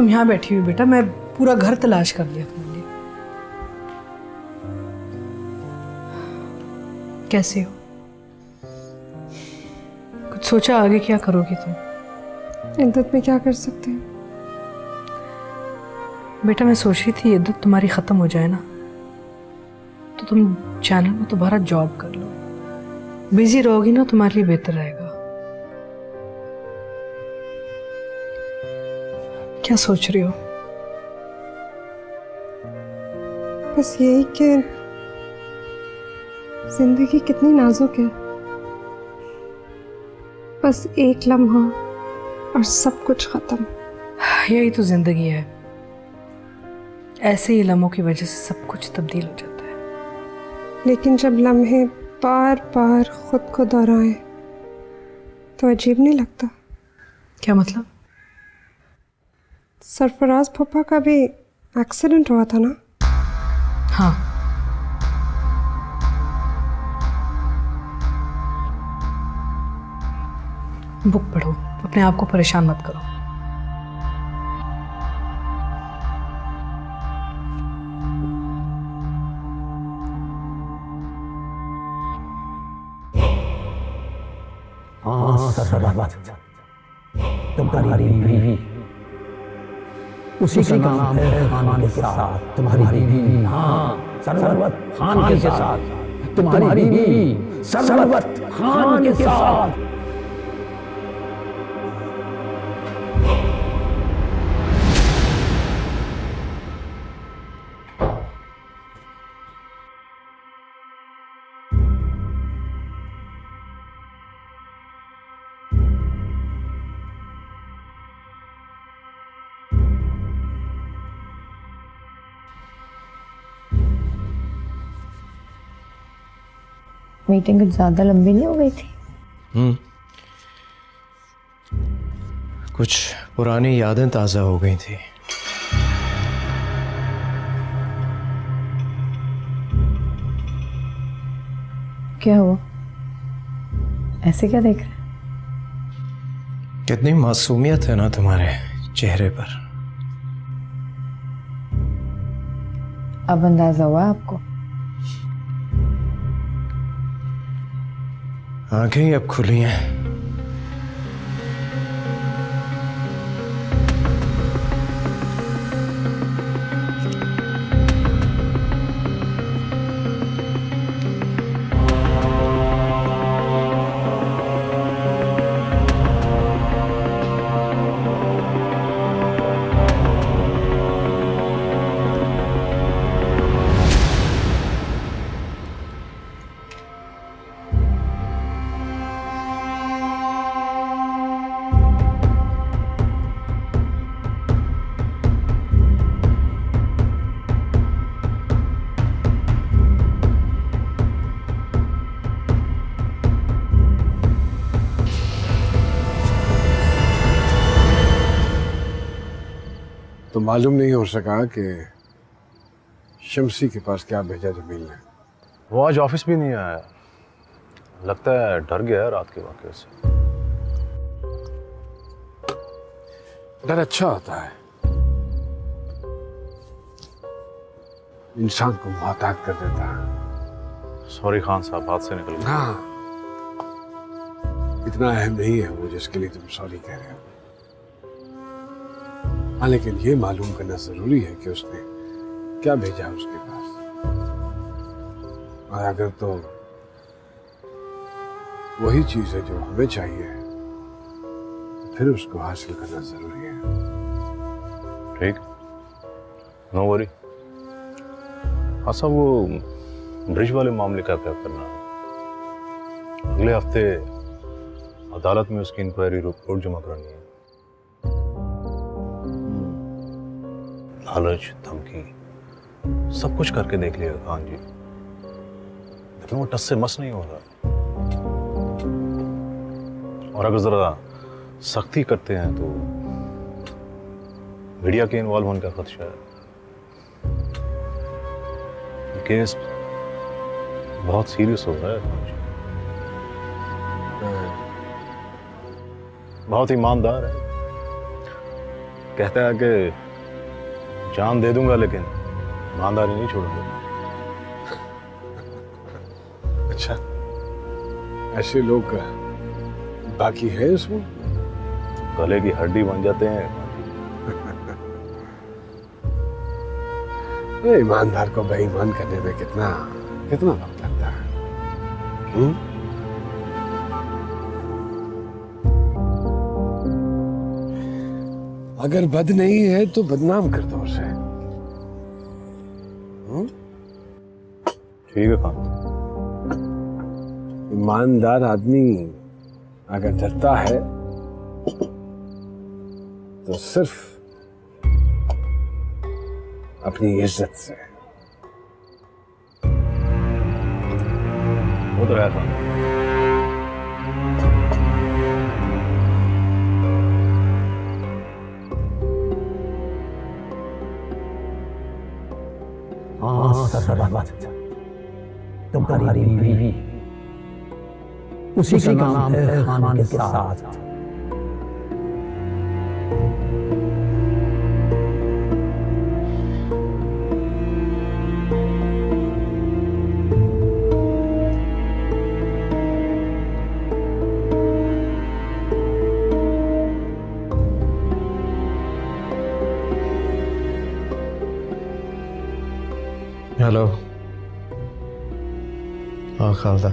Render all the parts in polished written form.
तुम यहाँ बैठी हुई बेटा, मैं पूरा घर तलाश कर लिया तुम्हारे लिए। कैसे हो? कुछ सोचा आगे क्या करोगी तुम? इद्दत में क्या कर सकते हैं? बेटा मैं सोच रही थी इद्दत तुम्हारी खत्म हो जाए ना तो तुम चैनल में दोबारा जॉब कर लो। बिजी रहोगी ना तुम्हारे लिए बेहतर रहेगा। क्या सोच रही हो? बस यही कि जिंदगी कितनी नाजुक है, बस एक लम्हा और सब कुछ खत्म। यही तो जिंदगी है, ऐसे ही लम्हों की वजह से सब कुछ तब्दील हो जाता है। लेकिन जब लम्हे बार बार खुद को दोहराए तो अजीब नहीं लगता? क्या मतलब? सरफराज फूफा का भी एक्सीडेंट हुआ था ना? हाँ, बुक पढ़ो, अपने आप को परेशान मत करो। हाँ सरफराज, तुम्हारी बीवी उसी का नाम है खान के साथ। तुम्हारी बीवी, हाँ सरवत खान के साथ। तुम्हारी बीवी सरवत खान के साथ। मीटिंग कुछ ज्यादा लंबी नहीं हो गई थी? कुछ पुरानी यादें ताजा हो गई थी। क्या हुआ, ऐसे क्या देख रहे? कितनी मासूमियत है ना तुम्हारे चेहरे पर। अब अंदाजा हुआ आपको? आंखें ही अब खुली हैं। तो मालूम नहीं हो सका कि शमसी के पास क्या भेजा जमील ने। वो आज ऑफिस भी नहीं आया, लगता है डर गया है रात के वाकये से। डर अच्छा होता है, इंसान को मुहताज कर देता है। सॉरी खान साहब, बात से निकल गया। हाँ, इतना अहम नहीं है वो जिसके लिए तुम सॉरी कह रहे हो। हाँ, लेकिन ये मालूम करना जरूरी है कि उसने क्या भेजा उसके पास, और अगर तो वही चीज है जो हमें चाहिए तो फिर उसको हासिल करना जरूरी है। ठीक, नो वरी। हाँ साहब, वो ब्रिज वाले मामले का क्या करना है? अगले हफ्ते अदालत में उसकी इंक्वायरी रिपोर्ट जमा करानी है। लालच, धमकी, सब कुछ करके देख लिया खान जी, लेकिन वो टस से मस नहीं हो रहा। और अगर जरा सख्ती करते हैं तो मीडिया के इन्वॉल्व होने का खदशा है। केस बहुत सीरियस हो रहा है खान जी। बहुत ईमानदार है, कहता है कि जान दे दूंगा लेकिन ईमानदारी नहीं छोड़ूंगा। अच्छा, ऐसे लोग बाकी है इसमें? गले की हड्डी बन जाते हैं। ये ईमानदार को बेईमान करने में कितना कितना वक्त लगता है। अगर बद नहीं है तो बदनाम कर दो उसे। ठीक है खान। ईमानदार आदमी अगर डरता है तो सिर्फ अपनी इज्जत से। वो तो है खान। हाँ सरवत, तुम्हारी बीवी उसी का नाम है खान के साथ। हेलो। हाँ खालदा,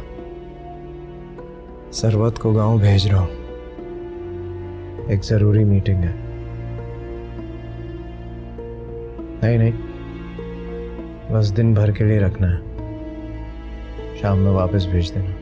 सरवत को गांव भेज रहा हूँ, एक जरूरी मीटिंग है। नहीं, बस दिन भर के लिए रखना है, शाम में वापस भेज देना।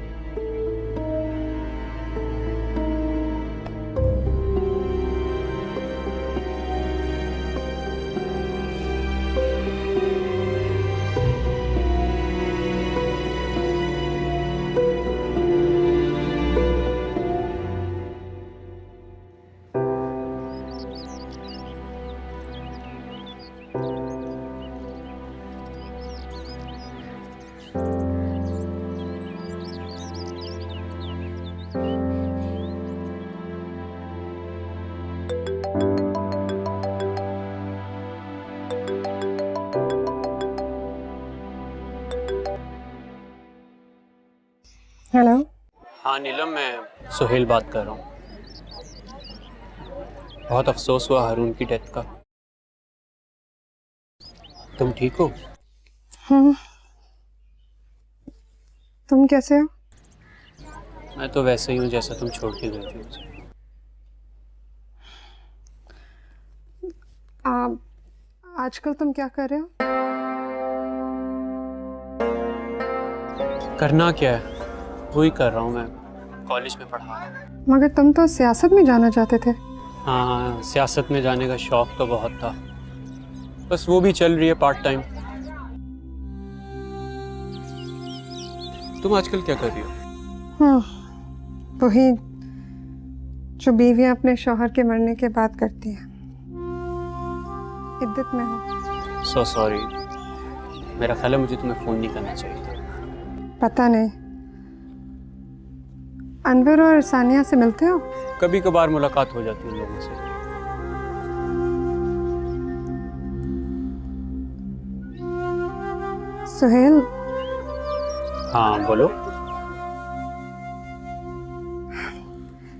हेलो। हाँ नीलम, मैं सुहेल बात कर रहा हूँ। बहुत अफसोस हुआ हारून की डेथ का। तुम ठीक हो? तुम कैसे हो? मैं तो वैसे ही हूँ जैसा तुम छोड़ के गई थी मुझे। आजकल तुम क्या कर रहे हो? करना क्या है, वही कर रहा हूँ। मैं कॉलेज में पढ़ा रहा हूँ। मगर तुम तो सियासत में जाना चाहते थे। हाँ, सियासत में जाने का शौक तो बहुत था, बस वो भी चल रही है पार्ट टाइम। तुम आजकल क्या कर रही हो? वही जो बीवियां अपने शौहर के मरने के बाद करती हैं। इद्दत में हो। सो सॉरी, मेरा ख्याल है मुझे तुम्हें फ़ोन नहीं करना चाहिए था। पता नहीं, अनवर और सानिया से मिलते हो? कभी कभार मुलाकात हो जाती है उन लोगों से। सुहेल। हाँ बोलो।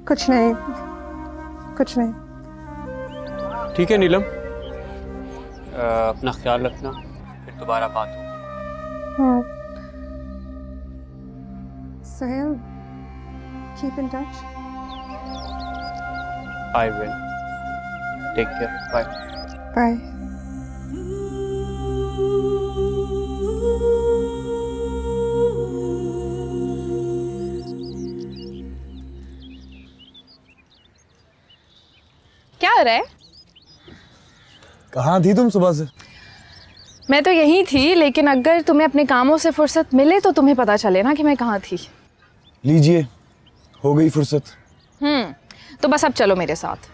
कुछ नहीं। ठीक है नीलम, अपना ख्याल रखना, फिर दोबारा बात हो। Suhail, keep in touch. I will. Take care. Bye. Bye. क्या हो रहा है? कहाँ थी तुम सुबह से? मैं तो यहीं थी, लेकिन अगर तुम्हें अपने कामों से फुर्सत मिले तो तुम्हें पता चले ना कि मैं कहाँ थी। लीजिए, हो गई फुर्सत। तो बस अब चलो मेरे साथ।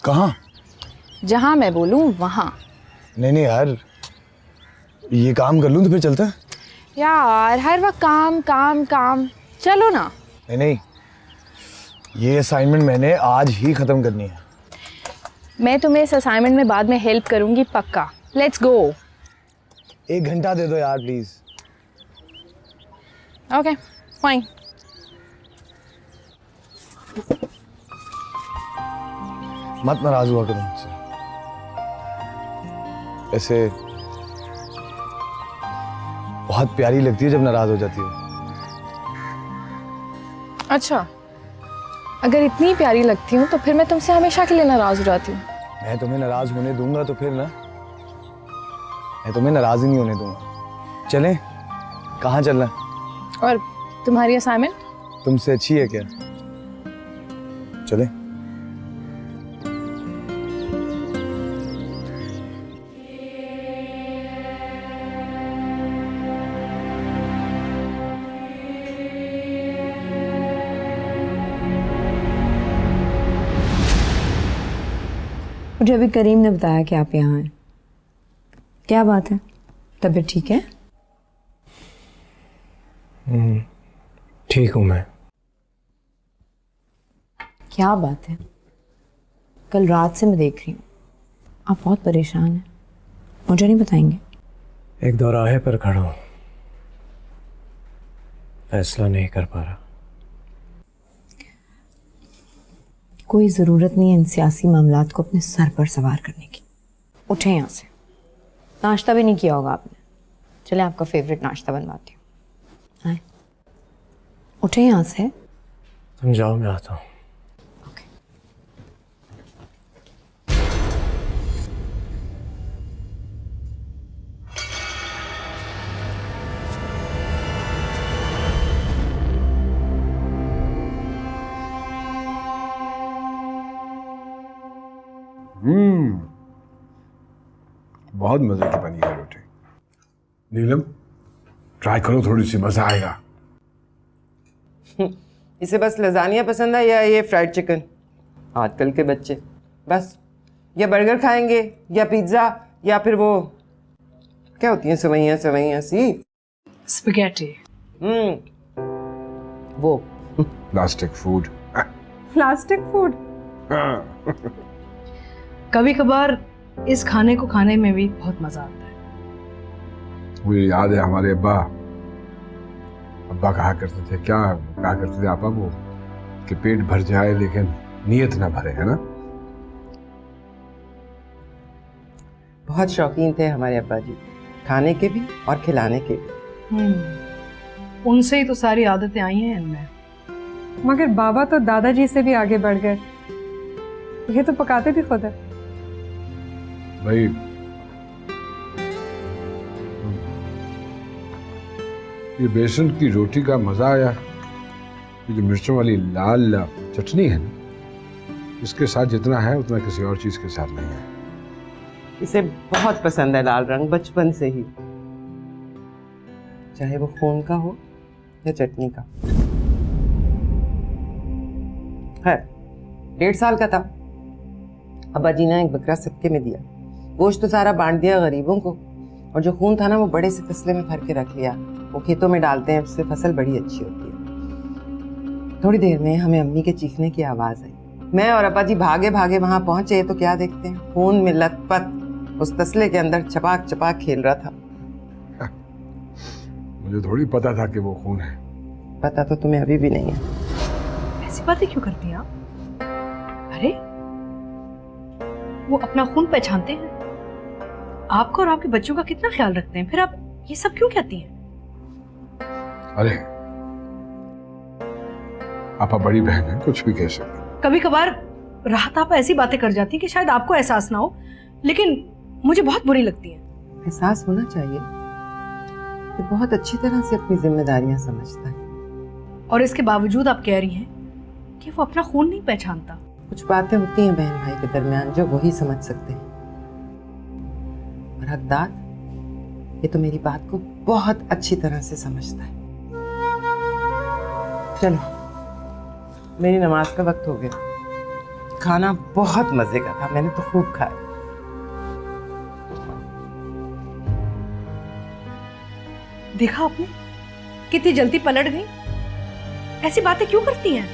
कहाँ? जहाँ मैं बोलूँ वहाँ। नहीं यार, ये काम कर लूँ तो फिर चलते हैं। यार हर वक्त काम काम काम, चलो ना। नहीं, ये असाइनमेंट मैंने आज ही ख़त्म करनी है। मैं तुम्हें इस असाइनमेंट में बाद में हेल्प करूंगी पक्का। Let's go. 1 घंटा दे दो यार प्लीज। Okay fine. मत नाराज हुआ करो मुझसे। ऐसे बहुत प्यारी लगती है जब नाराज हो जाती है। अच्छा, अगर इतनी प्यारी लगती हूँ तो फिर मैं तुमसे हमेशा के लिए नाराज हो जाती हूँ। मैं तुम्हें नाराज होने दूंगा तो फिर ना, मैं तुम्हें नाराज ही नहीं होने दूंगा। चलें? कहाँ चलना? और तुम्हारी असाइनमेंट तुमसे अच्छी है क्या? चलें? मुझे अभी करीम ने बताया कि आप यहाँ हैं। क्या बात है, तबीयत ठीक है? ठीक हूँ मैं। क्या बात है, कल रात से मैं देख रही हूँ आप बहुत परेशान हैं। मुझे नहीं बताएंगे? एक दौराहे पर खड़ा हूँ, फैसला नहीं कर पा रहा। कोई ज़रूरत नहीं है इन सियासी मामलात को अपने सर पर सवार करने की। उठें यहाँ से। नाश्ता भी नहीं किया होगा आपने। चले आपका फेवरेट नाश्ता बनवाती हूँ। आए, उठें यहाँ से। तुम जाओ, मैं आता हूँ। बहुत मजे की बनी है रोटी। नीलम, ट्राई करो, थोड़ी सी मजा आएगा। इसे बस लजानिया पसंद है या ये फ्राइड चिकन? आजकल के बच्चे बस या बर्गर खाएंगे या पिज्ज़ा या फिर वो क्या होती हैं सेवइयाँ सेवइयाँ सी स्पैगेटी। वो प्लास्टिक फूड। Plastic food. कभी कभार इस खाने को खाने में भी बहुत मजा आता है। मुझे याद है हमारे अब्बा कहा करते थे, क्या कहा करते थे आपा वो, कि पेट भर जाए लेकिन नीयत ना भरे, है ना? बहुत शौकीन थे हमारे अब्बा जी, खाने के भी और खिलाने के भी। उनसे ही तो सारी आदतें आई हैं इनमें। मगर बाबा तो दादाजी से भी आगे बढ़ गए। ये तो पकाते भी खुद है। भाई ये बेसन की रोटी का मजा आया। ये जो मिर्चों वाली लाल चटनी है ना, इसके साथ जितना है उतना किसी और चीज के साथ नहीं है। इसे बहुत पसंद है लाल रंग बचपन से ही, चाहे वो खून का हो या चटनी का। है 1.5 साल का था, अब्बा जी ने एक बकरा सदके में दिया। गोश्त तो सारा बांट दिया गरीबों को, और जो खून था ना वो बड़े से तसले में भर के रख लिया। वो खेतों में डालते हैं, उससे फसल बड़ी अच्छी होती है। थोड़ी देर में हमें अम्मी के चीखने की आवाज़ आई। मैं और अब्बा जी भागे भागे वहाँ पहुँचे तो क्या देखते हैं, खून में लथपथ उस तसले के अंदर चपाक चपाक खेल रहा था। मुझे थोड़ी पता था कि वो खून है। पता तो तुम्हें अभी भी नहीं है। ऐसी बातें क्यों करती हैं आप? अरे वो अपना खून पहचानते हैं, आपका और आपके बच्चों का कितना ख्याल रखते हैं, फिर आप ये सब क्यों कहती हैं? अरे आपा बड़ी बहन है, कुछ भी कह सकते। कभी कभार राहत आप ऐसी बातें कर जाती हैं कि शायद आपको एहसास ना हो, लेकिन मुझे बहुत बुरी लगती है। एहसास होना चाहिए, ये बहुत अच्छी तरह से अपनी जिम्मेदारियां समझता है। और इसके बावजूद आप कह रही हैं कि वो अपना खून नहीं पहचानता। कुछ बातें होती हैं बहन भाई के दरमियान जो वही समझ सकते हैं। और हकदार ये तो मेरी बात को बहुत अच्छी तरह से समझता है। चलो मेरी नमाज का वक्त हो गया। खाना बहुत मजे का था, मैंने तो खूब खाया। देखा आपने कितनी जल्दी पलट गई। ऐसी बातें क्यों करती हैं?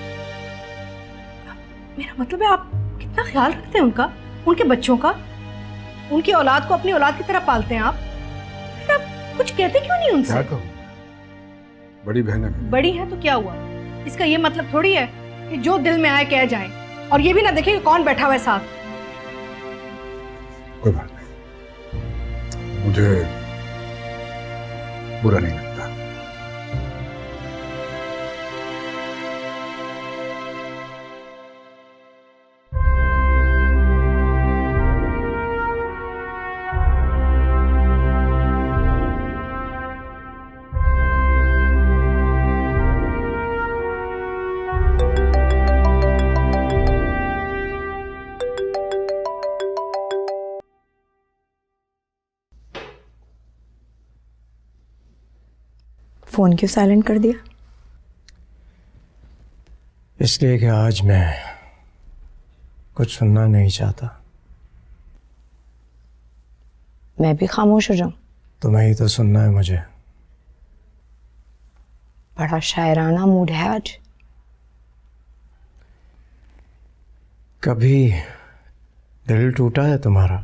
मेरा मतलब है आप कितना ख्याल रखते हैं उनका। उनके बच्चों का, उनकी औलाद को अपनी औलाद की तरह पालते हैं आप, फिर आप कुछ कहते क्यों नहीं उनसे? क्या कहूँ, बड़ी बहन है मेरी। बड़ी है तो क्या हुआ, इसका ये मतलब थोड़ी है कि जो दिल में आए कह जाएं और ये भी ना देखें कि कौन बैठा हुआ है साथ। कोई बात नहीं, मुझे बुरा नहीं लगता। फ़ोन क्यों साइलेंट कर दिया? इसलिए कि आज मैं कुछ सुनना नहीं चाहता। मैं भी खामोश हो जाऊं? तुम्हें ही तो सुनना है मुझे। बड़ा शायराना मूड है आज। कभी दिल टूटा है तुम्हारा?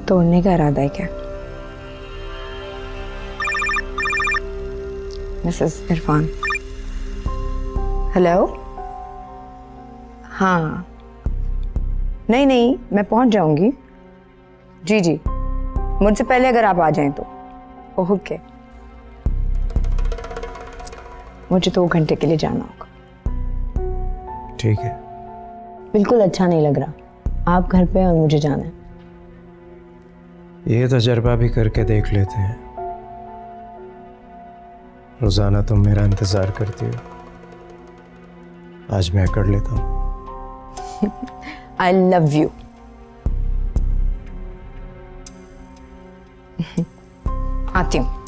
तोड़ने का इरादा है क्या? मिसेस इरफान। हेलो। हाँ, नहीं मैं पहुंच जाऊंगी। जी मुझसे पहले अगर आप आ जाएं तो। ओके। मुझे 2 घंटे के लिए जाना होगा। ठीक है। बिल्कुल अच्छा नहीं लग रहा, आप घर पे और मुझे जाना है। ये तजर्बा भी करके देख लेते हैं। रोजाना तुम मेरा इंतजार करती हो, आज मैं कर लेता हूं। I love you. आती हूँ।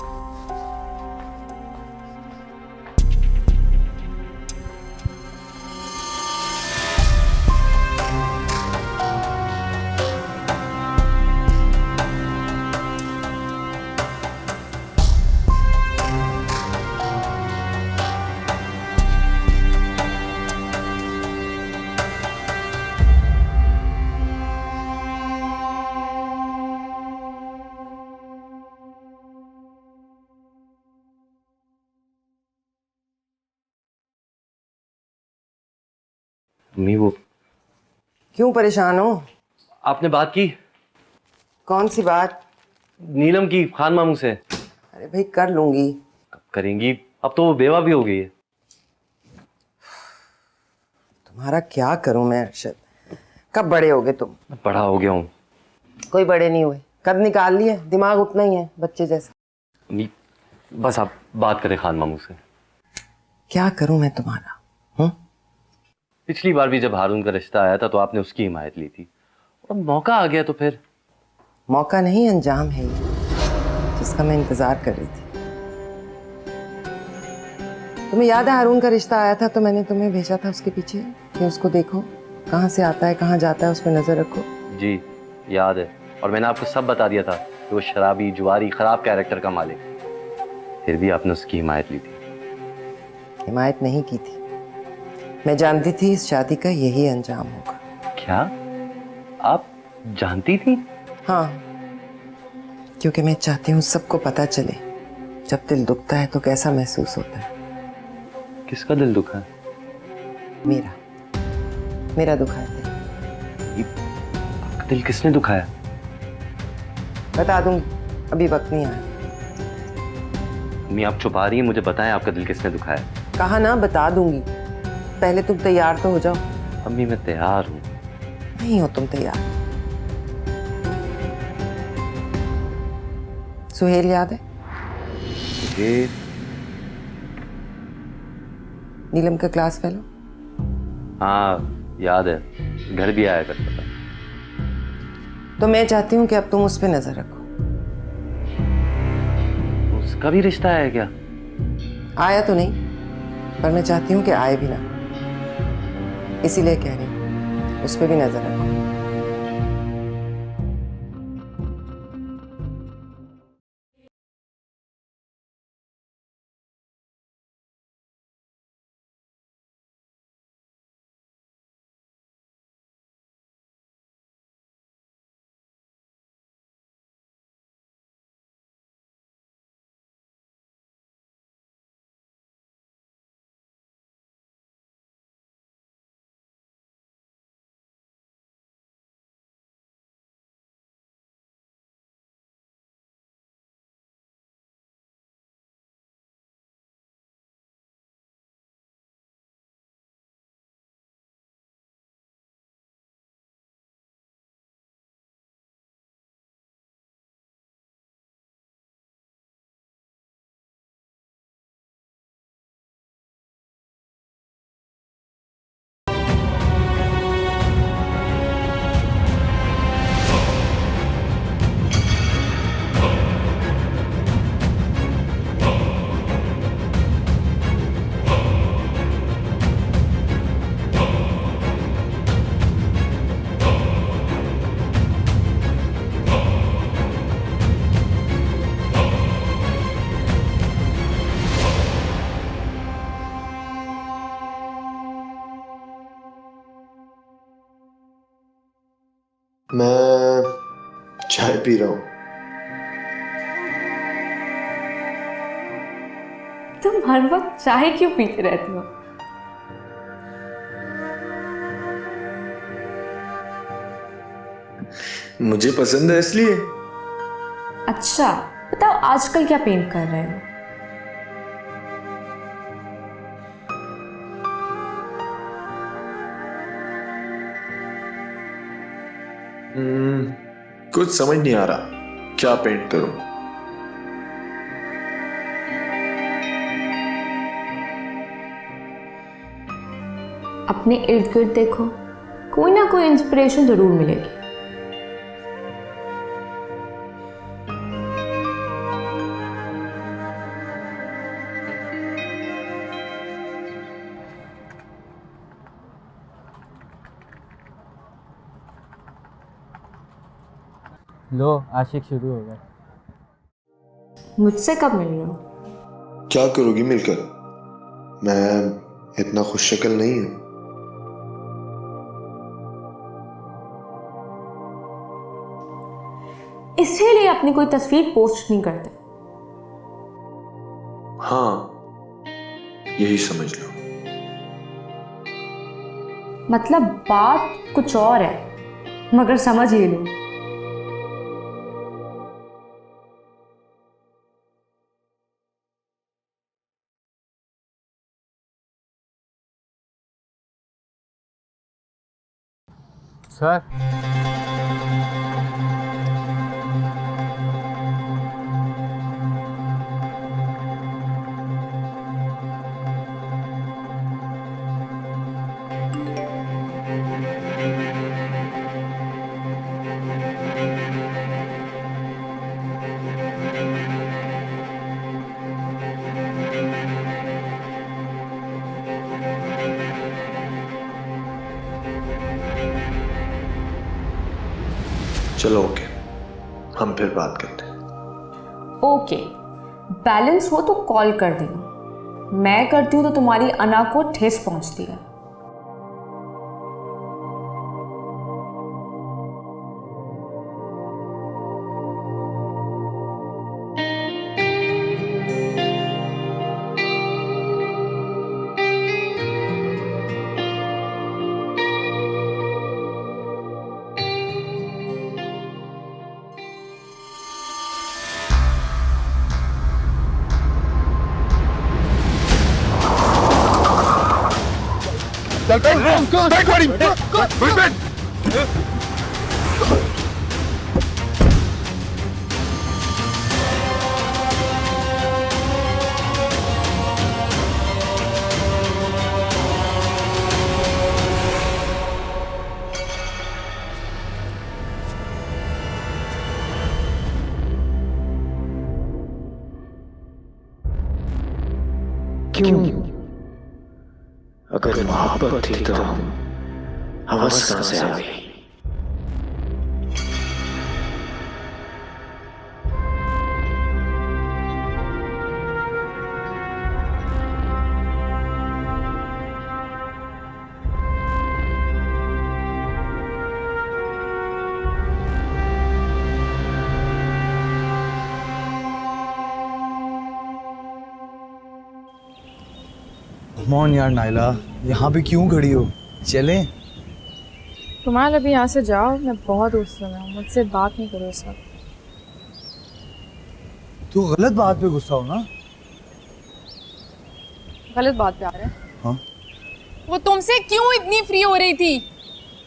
अम्मी वो क्यों परेशान हो? आपने बात की? कौन सी बात? नीलम की खान मामू से। अरे भाई कर लूंगी। कब करेंगी? अब तो वो बेवा भी हो गई है। तुम्हारा क्या करूं मैं अरशद? कब बड़े हो गए तुम? बड़ा हो गया हूँ। कोई बड़े नहीं हुए, कद निकाल लिए, दिमाग उतना ही है बच्चे जैसा। अम्मी बस आप बात करें खान मामू से। क्या करूं मैं तुम्हारा? पिछली बार भी जब हारून का रिश्ता आया था तो आपने उसकी हिमायत ली थी, और मौका आ गया तो फिर? मौका नहीं, अंजाम है ये जिसका मैं इंतजार कर रही थी। तुम्हें याद है हारून का रिश्ता आया था तो मैंने तुम्हें भेजा था उसके पीछे कि उसको देखो, कहाँ से आता है कहाँ जाता है, उस पर नजर रखो। जी याद है, और मैंने आपको सब बता दिया था कि वो शराबी, जुआरी, खराब कैरेक्टर का मालिक। फिर भी आपने उसकी हिमायत ली थी। हिमायत नहीं की थी, मैं जानती थी इस शादी का यही अंजाम होगा। क्या आप जानती थी? हाँ, क्योंकि मैं चाहती हूँ सबको पता चले जब दिल दुखता है तो कैसा महसूस होता है। किसका दिल दुखा है? मेरा दुखा है दिल। आपका दिल किसने दुखाया? बता दूंगी, अभी वक्त नहीं आया। अम्मी आप छुपा रही हैं, मुझे बताएं आपका दिल किसने दुखाया? कहा ना बता दूंगी, पहले तुम तैयार तो हो जाओ। अम्मी मैं तैयार हूँ। नहीं हो तुम तैयार? सुहेल याद है? ये नीलम का क्लास फेलो। हाँ याद है, घर भी आया करता था। तो मैं चाहती हूँ कि अब तुम उस पर नजर रखो। उसका भी रिश्ता है क्या? आया तो नहीं, पर मैं चाहती हूँ कि आए भी ना, इसीलिए कह रही हूँ उस पर भी नजर रखो। मैं चाय पी रहा हूँ। तुम हर वक्त चाय क्यों पीते रहते हो? मुझे पसंद है इसलिए। अच्छा बताओ आजकल क्या पेंट कर रहे हो? कुछ समझ नहीं आ रहा क्या पेंट करूं। अपने इर्द गिर्द देखो, कोई ना कोई इंस्पिरेशन जरूर मिलेगी। लो आशिक शुरू हो गया। मुझसे कब मिल रहे हो? क्या करोगी मिलकर? मैं इतना खुशशक्ल नहीं हूं। इसीलिए अपनी कोई तस्वीर पोस्ट नहीं करते? हाँ यही समझ लो। मतलब बात कुछ और है, मगर समझ ही लो। सर चलो ओके, हम फिर बात करते हैं। ओके, बैलेंस हो तो कॉल कर देना। मैं करती हूँ तो तुम्हारी अना को ठेस पहुंचती है। क्यों? अगर मोहब्बत थी तो हवस कहां से आ गई? कमॉन यार नाइला, यहाँ पे क्यों खड़ी हो? चलें? तुम्हारा अभी यहाँ से जाओ, मैं बहुत गुस्से में हूँ। मुझसे बात नहीं करो इस वक्त। तू गलत बात पे गुस्सा हो ना? गलत बात पे आ रहा है? हाँ? वो तुमसे क्यों इतनी फ्री हो रही थी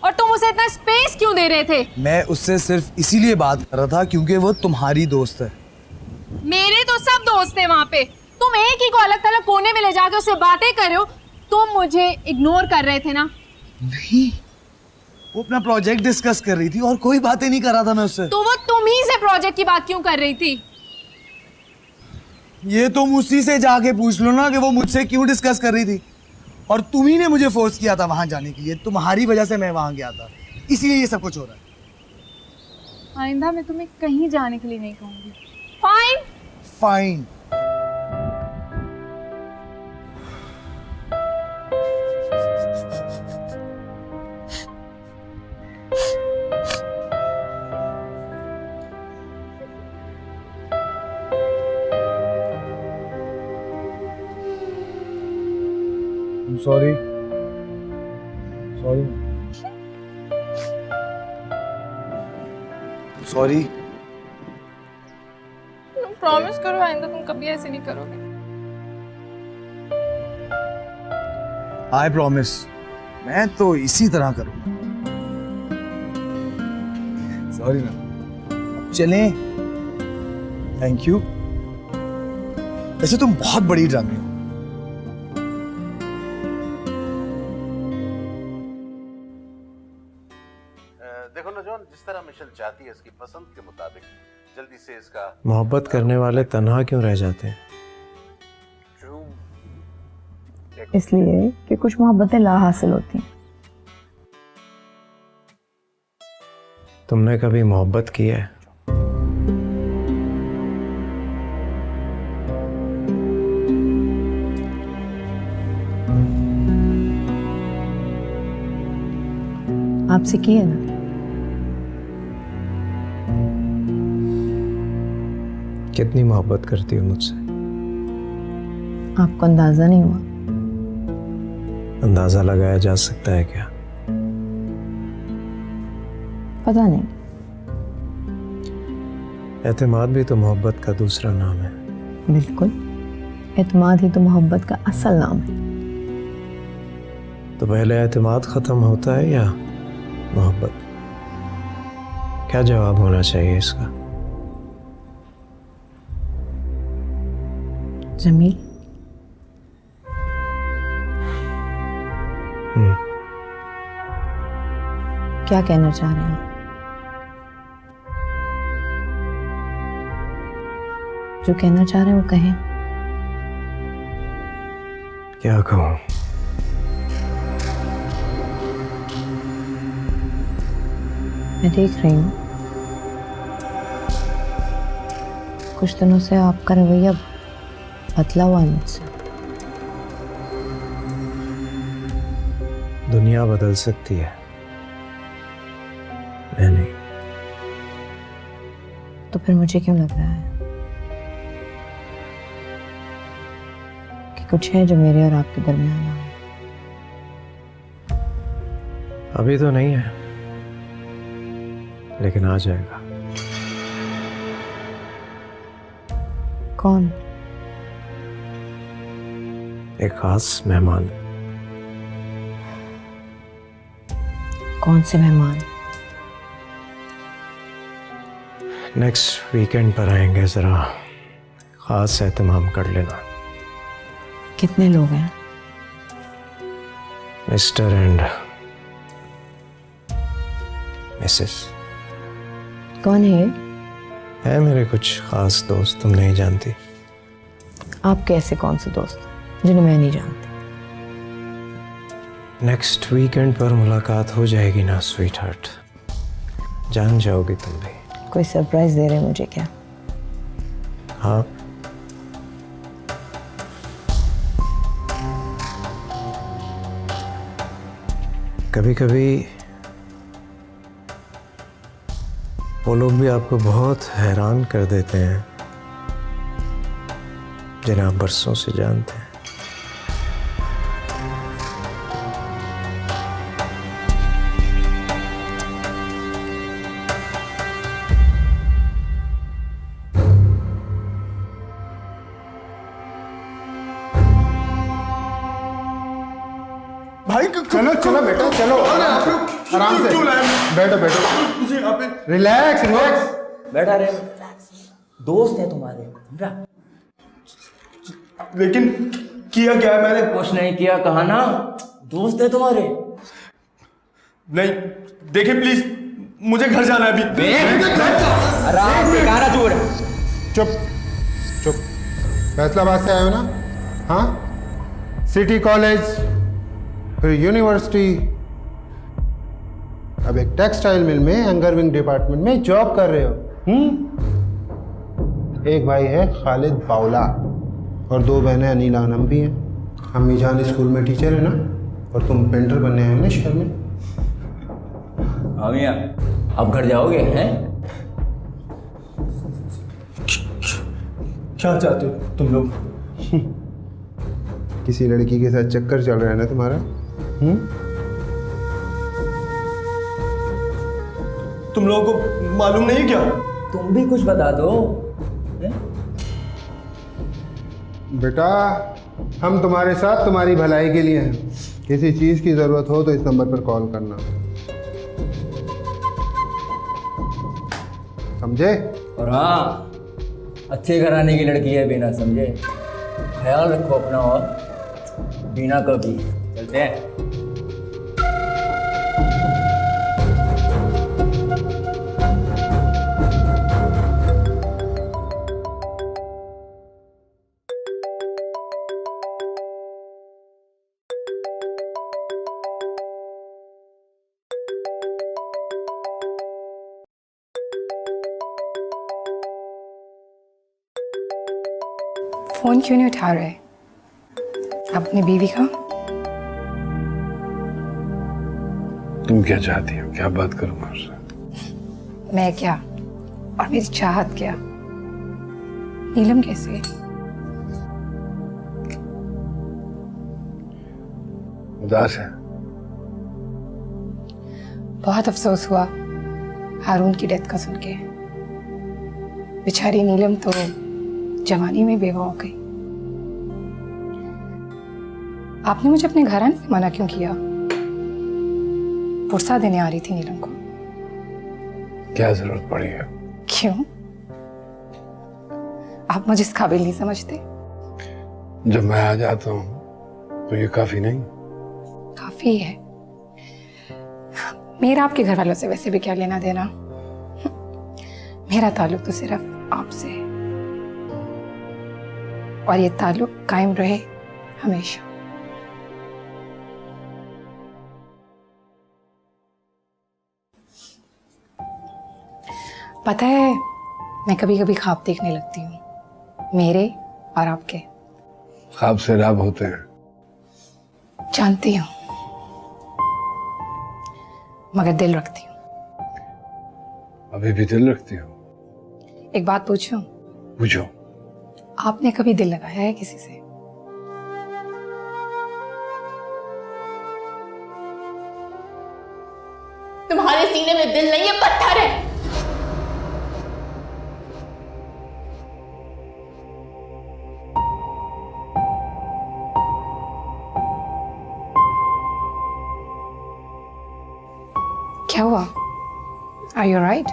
और तुम उसे इतना स्पेस क्यों दे रहे थे? मैं उससे सिर्फ इसीलिए बात कर रहा था क्योंकि वो तुम्हारी दोस्त है। मेरे तो सब दोस्त हैं वहाँ पे। तुम एक ही को अलग थलग कोने में ले जाके उससे बातें कर रहे हो। तुम मुझे इग्नोर कर रहे थे ना? नहीं, वो अपना प्रोजेक्ट डिस्कस कर रही थी और कोई बातें नहीं कर रहा था मैं उससे। तो वो तुम ही से प्रोजेक्ट की बात क्यों कर रही थी? ये तुम उसी से जाके पूछ लो ना कि वो मुझसे क्यों डिस्कस कर रही थी। और तुम ही ने मुझे फोर्स किया था वहां जाने के लिए। तुम्हारी वजह से मैं वहां गया था, इसलिए ये सब कुछ हो रहा है। आइंदा मैं तुम्हें कहीं जाने के लिए नहीं कहूंगी। Fine? Fine. Sorry sorry sorry. तुम प्रॉमिस करो आइंदा तुम कभी ऐसे नहीं करोगे। आई प्रॉमिस, मैं तो इसी तरह करूंगा। सॉरी ना, चलें। Thank you. वैसे तुम बहुत बड़ी ड्रामी हो। देखो ना जॉन, जिस तरह मिशेल चाहती है इसकी पसंद के मुताबिक जल्दी से इसका मोहब्बत करने वाले तन्हा क्यों रह जाते हैं? इसलिए कि कुछ मोहब्बतें ला हासिल होती हैं। तुमने कभी मोहब्बत की है? आपसे की है ना? कितनी मोहब्बत करती हो मुझसे? आपको अंदाजा नहीं हुआ? अंदाजा लगाया जा सकता है क्या? पता नहीं। एतमाद भी तो मोहब्बत का दूसरा नाम है। बिल्कुल, एतमाद ही तो मोहब्बत का असल नाम है। तो पहले एतमाद खत्म होता है या मोहब्बत? क्या जवाब होना चाहिए इसका? जमील, क्या कहना चाह रहे हैं? जो कहना चाह रहे हैं वो कहें। क्या कहूं? मैं देख रही हूँ कुछ दिनों से आपका रवैया बदला हुआ है मुझसे। दुनिया बदल सकती है, मैं नहीं। तो फिर मुझे क्यों लग रहा है कि कुछ है जो मेरे और आपके दरमियान है? अभी तो नहीं है, लेकिन आ जाएगा। कौन? एक खास मेहमान। कौन से मेहमान? नेक्स्ट वीकेंड पर आएंगे, जरा खास एहतमाम कर लेना। कितने लोग हैं? Mister and Mrs. कौन है? है मेरे कुछ खास दोस्त, तुम नहीं जानती। आपके ऐसे कौन से दोस्त जिन्हें मैं नहीं जानती? नेक्स्ट वीकेंड पर मुलाकात हो जाएगी ना स्वीट हार्ट, जान जाओगी तुम भी। कोई सरप्राइज दे रहे हैं मुझे क्या? हाँ, कभी कभी वो लोग भी आपको बहुत हैरान कर देते हैं जिन्हें आप बरसों से जानते हैं। भाई चलो चलो बेटा, चलो आराम से बैठो बैठो, रिलैक्स रिलैक्स। बैठा रहे, दोस्त है तुम्हारे। लेकिन किया क्या है मैंने? कुछ नहीं किया, कहा ना दोस्त है तुम्हारे। नहीं देखिए प्लीज, मुझे घर जाना है अभी। आराम से, गाना चूर। चुप चुप। फैसलाबाद से आए हो ना? हाँ, सिटी कॉलेज, फिर यूनिवर्सिटी, अब एक टेक्सटाइल मिल में हैंगरविंग डिपार्टमेंट में जॉब कर रहे हो। एक भाई है खालिद बावला और दो बहनें अनीला आनम भी हैं। अम्मी जान स्कूल में टीचर है ना, और तुम पेंटर बनने आए हो ना शहर में। हाँ मियाँ, अब घर जाओगे हैं? क्या चाहते हो तुम लोग? किसी लड़की के साथ चक्कर चल रहा है ना तुम्हारा? तुम लोगों को मालूम नहीं क्या? तुम भी कुछ बता दो। बेटा हम तुम्हारे साथ तुम्हारी भलाई के लिए हैं। किसी चीज़ की ज़रूरत हो तो इस नंबर पर कॉल करना, समझे? और हाँ, अच्छे घराने की लड़की है बिना, समझे? ख्याल रखो अपना और बिना कभी। चलते हैं। फोन क्यों नहीं उठा रहे अपनी बीवी का? तुम क्या चाहती हो? क्या बात करूं मैं उससे? मैं क्या और मेरी चाहत क्या? नीलम कैसे? उदास है। बहुत अफसोस हुआ हारून की डेथ का सुन के। बेचारी नीलम तो जवानी में बेवा हो गई। आपने मुझे अपने घर आने से मना क्यों किया? पुरसा देने आ रही थी नीलम को। क्या जरूरत पड़ी है? क्यों? आप मुझे इस काबिल नहीं समझते? जब मैं आ जाता हूँ तो ये काफी नहीं? काफी है। मेरा आपके घर वालों से वैसे भी क्या लेना देना? मेरा ताल्लुक तो सिर्फ आपसे है और ये ताल्लुक कायम रहे हमेशा। पता है, मैं कभी कभी ख्वाब देखने लगती हूँ, मेरे और आपके। ख्वाब से राब होते हैं। जानती हूँ, मगर दिल रखती हूँ। अभी भी दिल रखती हो? एक बात पूछूं? पूछो। आपने कभी दिल लगाया है किसी से? तुम्हारे सीने में दिल नहीं है, पत्थर है। क्या हुआ? Are you right?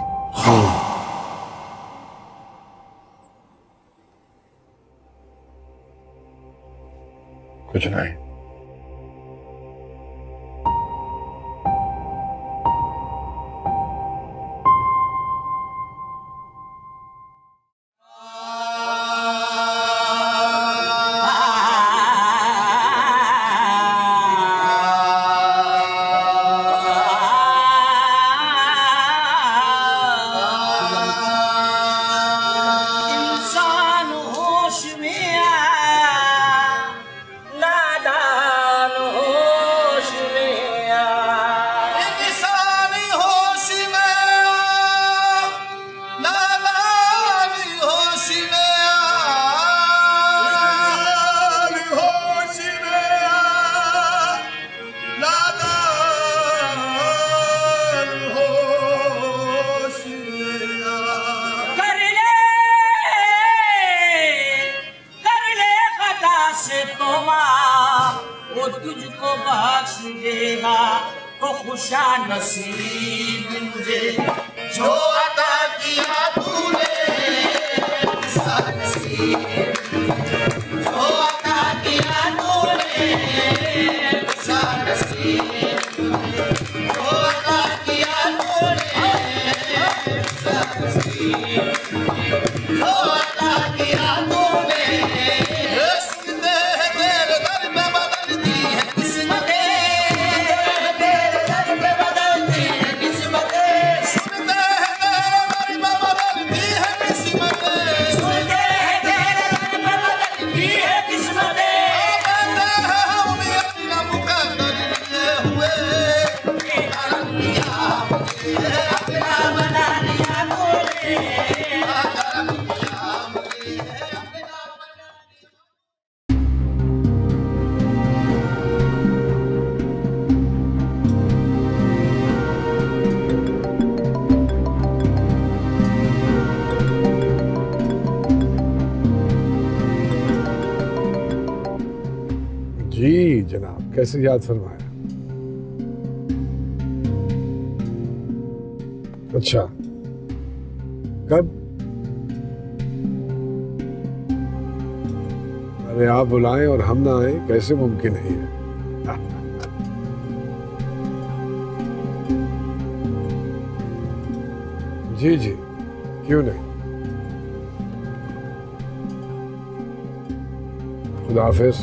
कुछ नहीं। इंसान होश में आया, नादान होश में आया। इंसान होश में आया, नादान होश में आया। इंसान होश में आया, नादान होश में आया। कर ले खता से तो माँ वो तुझको बख्श देगा, तो खुशा नसीब मुझे जो अता किया तूने। खुशा नसीब जो अता किया तूने, खुशा नसीब जो अता किया तूने। खुशा नसीब जो अता किया तूने। सुनते हैं तेरे दर पे बदलती है किस्मतें, तेरे दर पे बदलती है किस्मतें। सुनते हैं तेरे दर पे बदलती है किस्मतें, सुनते हैं तेरे दर कैसे याद फरमाया? अच्छा, कब? अरे आप बुलाएं और हम ना आए, कैसे मुमकिन है ये? जी जी, क्यों नहीं। खुदा हाफिज।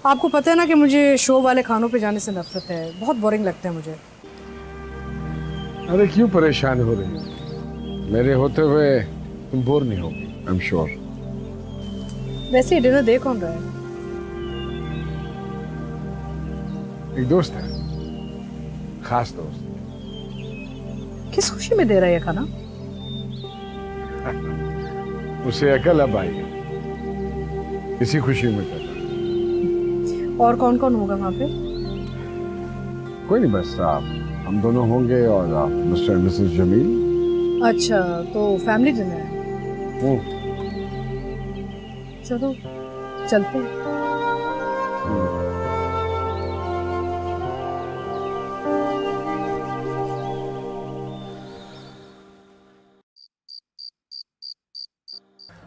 आपको पता है ना कि मुझे शो वाले खानों पे जाने से नफरत है, बहुत बोरिंग लगता है मुझे। अरे क्यों परेशान हो रही हो? मेरे होते हुए तुम बोर नहीं होगी, आई एम श्योर। वैसे डिनर दे कौन रहा है? एक दोस्त है, खास दोस्त। किस खुशी में दे रहा है ये खाना? उसे अकल अब आई है, इसी खुशी में कर। और कौन कौन होगा वहाँ पे? कोई नहीं, बस आप हम दोनों होंगे और आप मिस्टर एंड मिसेस जमील। अच्छा, तो फैमिली डिनर है। चलो चलते हैं।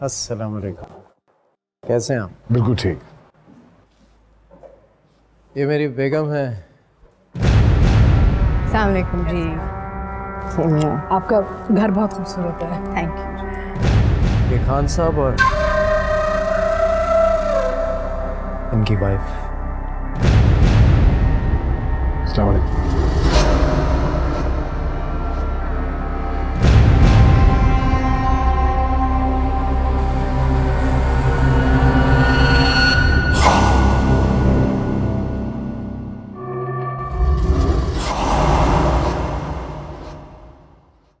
अस्सलाम वालेकुम। कैसे हैं आप? बिल्कुल ठीक। ये मेरी बेगम है। अस्सलाम वालेकुम जी। आपका घर बहुत खूबसूरत है। Thank you. ये खान साहब और इनकी वाइफ। अस्सलाम वालेकुम।